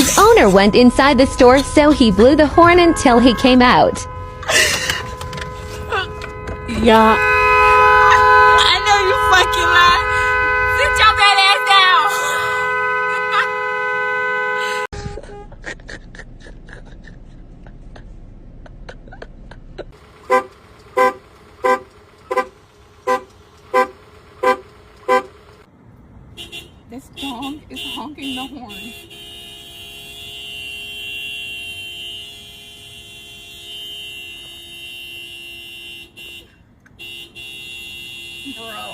His owner went inside the store, so he blew the horn until he came out. Yeah. I know you fucking lie. Sit your bad ass down. This dog is honking the horn. Bro.